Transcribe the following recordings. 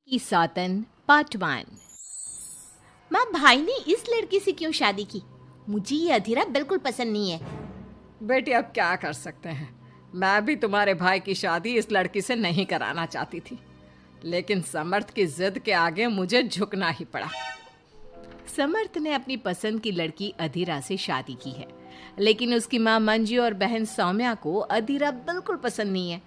की सौतन पार्ट 1। माँ, भाई ने इस लड़की से क्यों शादी की? मुझे ये अधीरा बिल्कुल पसंद नहीं है। बेटी, अब क्या कर सकते हैं। मैं भी तुम्हारे भाई की शादी इस लड़की से नहीं कराना चाहती थी, लेकिन समर्थ की जिद के आगे मुझे झुकना ही पड़ा। समर्थ ने अपनी पसंद की लड़की अधीरा से शादी की है, लेकिन उसकी माँ मंजू और बहन सौम्या को अधीरा बिल्कुल पसंद नहीं है।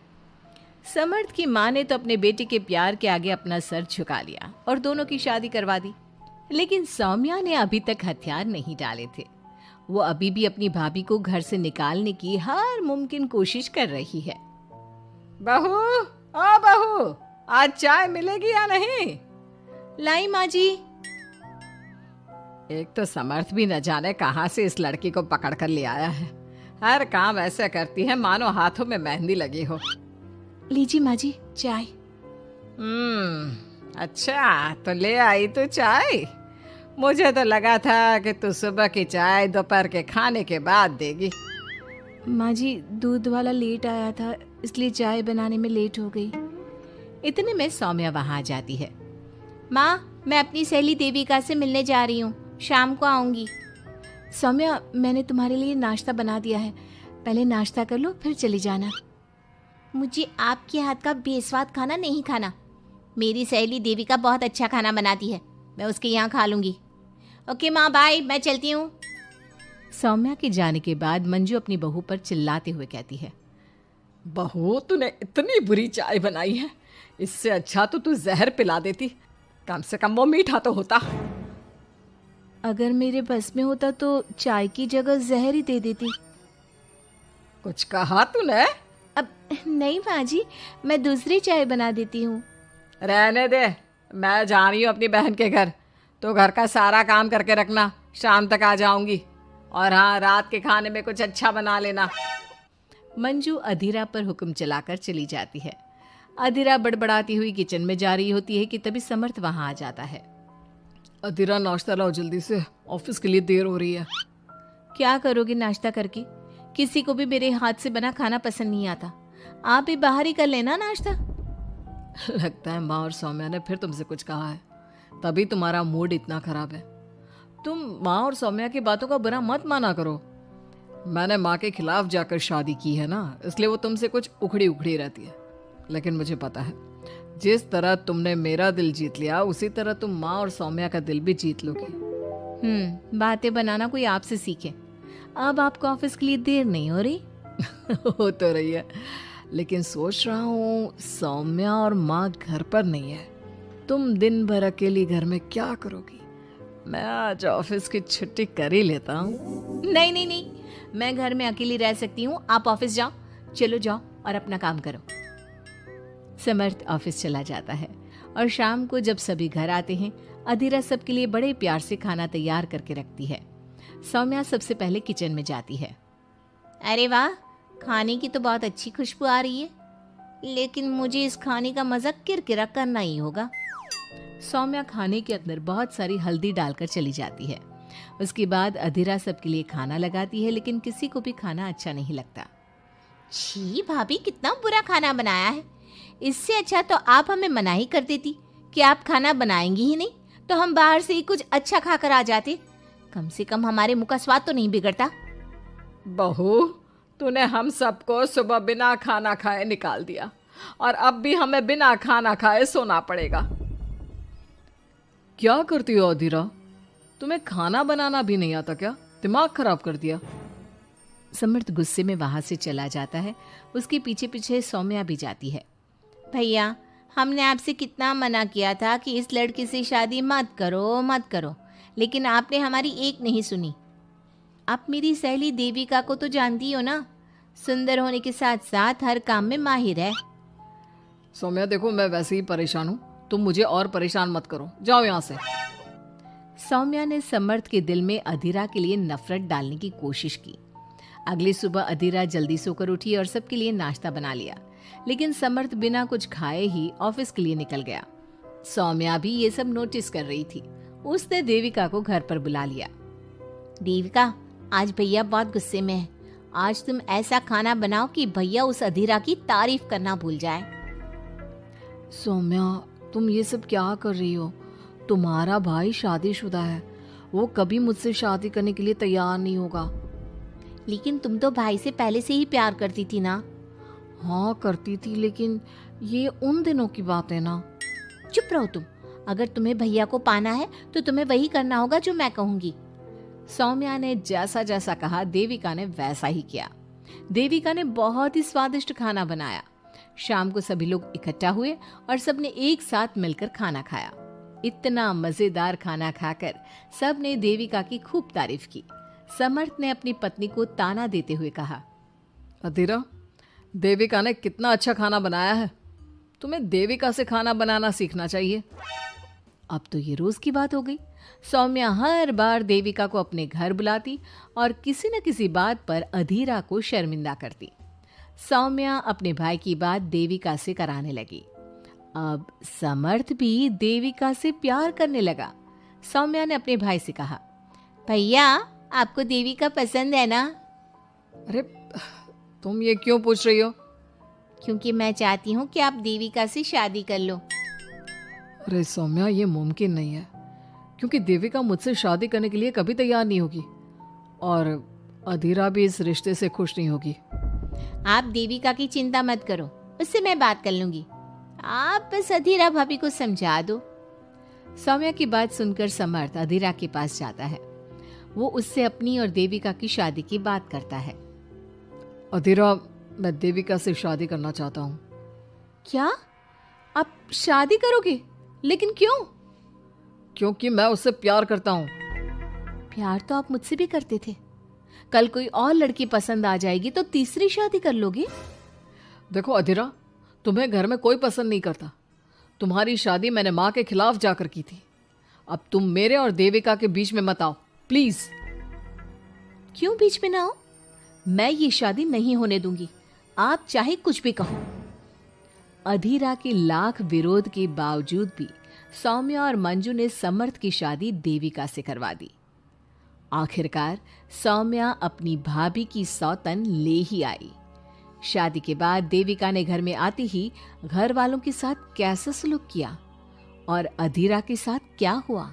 समर्थ की माँ ने तो अपने बेटे के प्यार के आगे अपना सर झुका लिया और दोनों की शादी करवा दी, लेकिन सौम्या ने अभी तक हथियार नहीं डाले थे। वो अभी भी अपनी भाभी को घर से निकालने की हर मुमकिन कोशिश कर रही है। बहू, ओ बहू, आज चाय मिलेगी या नहीं? लाई माँ जी। एक तो समर्थ भी न जाने कहां से इस लड़की को पकड़ कर ले आया है। हर काम ऐसे करती है मानो हाथों में मेहंदी लगी हो। लीजिए माँ जी चाय। अच्छा, तो ले आई तू चाय। मुझे तो लगा था कि तू सुबह की चाय दोपहर के खाने के बाद देगी। माँ जी, दूध वाला लेट आया था, इसलिए चाय बनाने में लेट हो गई। इतने में सौम्या वहां आ जाती है। माँ, मैं अपनी सहेली देविका से मिलने जा रही हूँ, शाम को आऊंगी। सौम्या, मैंने तुम्हारे लिए नाश्ता बना दिया है, पहले नाश्ता कर लो फिर चली जाना। मुझे आपके हाथ का बेस्वाद खाना नहीं खाना। मेरी सहेली देविका बहुत अच्छा खाना बनाती है, मैं उसके यहाँ खा लूंगी। ओके माँ, बाय, मैं चलती हूँ। सौम्या के जाने के बाद मंजू अपनी बहू पर चिल्लाते हुए कहती है, बहू, तूने इतनी बुरी चाय बनाई है, इससे अच्छा तो तू जहर पिला देती, कम से कम वो मीठा तो होता। अगर मेरे बस में होता तो चाय की जगह जहर ही दे देती। कुछ कहा तूने? अब नहीं माँ जी, मैं दूसरी चाय बना देती हूँ। रहने दे, मैं जा रही हूँ अपनी बहन के घर। तो घर का सारा काम करके रखना, शाम तक आ जाऊंगी। और हाँ, रात के खाने में कुछ अच्छा बना लेना। मंजू अधीरा पर हुक्म चलाकर चली जाती है। अधीरा बड़बड़ाती हुई किचन में जा रही होती है कि तभी समर्थ वहां आ जाता है। अधीरा, नाश्ता लाओ जल्दी से, ऑफिस के लिए देर हो रही है। क्या करोगे नाश्ता करके? किसी को भी मेरे हाथ से बना खाना पसंद नहीं आता। आप भी बाहर ही कर लेना नाश्ता। लगता है माँ और सौम्या ने फिर तुमसे कुछ कहा है, तभी तुम्हारा मूड इतना खराब है। तुम माँ और सौम्या की बातों का बुरा मत माना करो। मैंने माँ के खिलाफ जाकर शादी की है ना, इसलिए वो तुमसे कुछ उखड़ी उखड़ी रहती है। लेकिन मुझे पता है, जिस तरह तुमने मेरा दिल जीत लिया, उसी तरह तुम माँ और सौम्या का दिल भी जीत लोगी। बातें बनाना कोई आपसे सीखे। अब आपको ऑफिस के लिए देर नहीं हो रही? हो तो रही है, लेकिन सोच रहा हूँ सौम्या और माँ घर पर नहीं है। तुम दिन भर अकेली घर में क्या करोगी? मैं आज ऑफिस की छुट्टी कर ही लेता हूँ। नहीं नहीं नहीं, मैं घर में अकेली रह सकती हूँ, आप ऑफिस जाओ। चलो जाओ और अपना काम करो। समर्थ ऑफिस चला जाता है और शाम को जब सभी घर आते हैं, अधीरा सबके लिए बड़े प्यार से खाना तैयार करके रखती है। सौम्या सबसे पहले किचन में जाती है। अरे वाह, खाने की तो बहुत अच्छी खुशबू आ रही है, लेकिन मुझे इस खाने का मजा किरकिरा करना ही होगा। सौम्या खाने के अंदर बहुत सारी हल्दी डालकर चली जाती है। उसके बाद अधीरा सबके लिए खाना लगाती है, लेकिन किसी को भी खाना अच्छा नहीं लगता। छी भाभी, कितना बुरा खाना बनाया है। इससे अच्छा तो आप हमें मना ही कर देती कि आप खाना बनाएंगी ही नहीं, तो हम बाहर से ही कुछ अच्छा खाकर आ जाते। कम से कम हमारे मुंह का स्वाद तो नहीं बिगड़ता। बहू, तूने हम सबको सुबह बिना खाना खाए निकाल दिया, और अब भी हमें बिना खाना खाए सोना पड़ेगा। क्या करती हो अधीरा? तुम्हें खाना बनाना भी नहीं आता क्या? दिमाग खराब कर दिया। समर्थ गुस्से में वहां से चला जाता है। उसके पीछे पीछे सौम्या भी जाती है। भैया, हमने आपसे कितना मना किया था कि इस लड़की से शादी मत करो मत करो, लेकिन आपने हमारी एक नहीं सुनी। आप मेरी सहेली देविका को तो जानती हो ना, सुंदर होने के साथ साथ हर काम में माहिर है। सौम्या देखो, मैं वैसे ही परेशान हूँ, तुम मुझे और परेशान मत करो, जाओ यहाँ से। सौम्या ने समर्थ के दिल में अधीरा के लिए नफरत डालने की कोशिश की। अगली सुबह अधीरा जल्दी सोकर उठी और सबके लिए नाश्ता बना लिया, लेकिन समर्थ बिना कुछ खाए ही ऑफिस के लिए निकल गया। सौम्या भी ये सब नोटिस कर रही थी। उसने देविका को घर पर बुला लिया। देविका, आज भैया बहुत गुस्से में है। आज तुम ऐसा खाना बनाओ कि भैया उस अधीरा की तारीफ करना भूल जाए। सौम्या, तुम ये सब क्या कर रही हो? तुम्हारा भाई शादीशुदा है, वो कभी मुझसे शादी करने के लिए तैयार नहीं होगा। लेकिन तुम तो भाई से पहले से ही प्यार करती थी ना। हाँ करती थी, लेकिन ये उन दिनों की बात है ना। चुप रहो तुम। अगर तुम्हें भैया को पाना है तो तुम्हें वही करना होगा जो मैं कहूंगी। सौम्या ने जैसा जैसा कहा देविका ने वैसा ही किया। देविका ने बहुत ही स्वादिष्ट खाना बनाया। शाम को सभी लोग इकट्ठा हुए और सबने एक साथ मिलकर खाना खाया। इतना मजेदार खाना खाकर सबने देविका की खूब तारीफ की। समर्थ ने अपनी पत्नी को ताना देते हुए कहा, अधीरा, देविका ने कितना अच्छा खाना बनाया है। तुम्हें देविका से खाना बनाना सीखना चाहिए। अब तो ये रोज की बात हो गई। सौम्या हर बार देविका को अपने घर बुलाती और किसी न किसी बात पर अधीरा को शर्मिंदा करती। सौम्या अपने भाई की बात देविका से कराने लगी। अब समर्थ भी देविका से प्यार करने लगा। सौम्या ने अपने भाई से कहा, भैया आपको देविका पसंद है ना? अरे तुम ये क्यों पूछ रही हो? क्योंकि मैं चाहती हूँ कि आप देविका से शादी कर लो। अरे सौम्या, ये मुमकिन नहीं है, क्योंकि देविका मुझसे शादी करने के लिए कभी तैयार नहीं होगी और अधीरा भी इस रिश्ते से खुश नहीं होगी। आप देविका की चिंता मत करो, उससे मैं बात कर लूंगी। आप बस अधीरा भाभी को समझा दो। सौम्या की बात सुनकर समर्थ अधीरा के पास जाता है। वो उससे अपनी और देविका की शादी की बात करता है। अधीरा, मैं देविका से शादी करना चाहता हूँ। क्या? आप शादी करोगे? लेकिन क्यों? क्योंकि मैं उससे प्यार करता हूँ। प्यार तो आप मुझसे भी करते थे। कल कोई और लड़की पसंद आ जाएगी तो तीसरी शादी कर लोगे? देखो अधीरा, तुम्हें घर में कोई पसंद नहीं करता। तुम्हारी शादी मैंने माँ के खिलाफ जाकर की थी। अब तुम मेरे और देविका के बीच में मत आओ, प्लीज। क्यों बीच में ना हो? मैं ये शादी नहीं होने दूंगी, आप चाहे कुछ भी कहो। अधीरा के लाख विरोध के बावजूद भी सौम्या और मंजू ने समर्थ की शादी देविका से करवा दी। आखिरकार सौम्या अपनी भाभी की सौतन ले ही आई। शादी के बाद देविका ने घर में आते ही घर वालों के साथ कैसा सलूक किया और अधीरा के साथ क्या हुआ,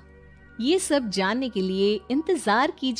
ये सब जानने के लिए इंतजार कीजिए।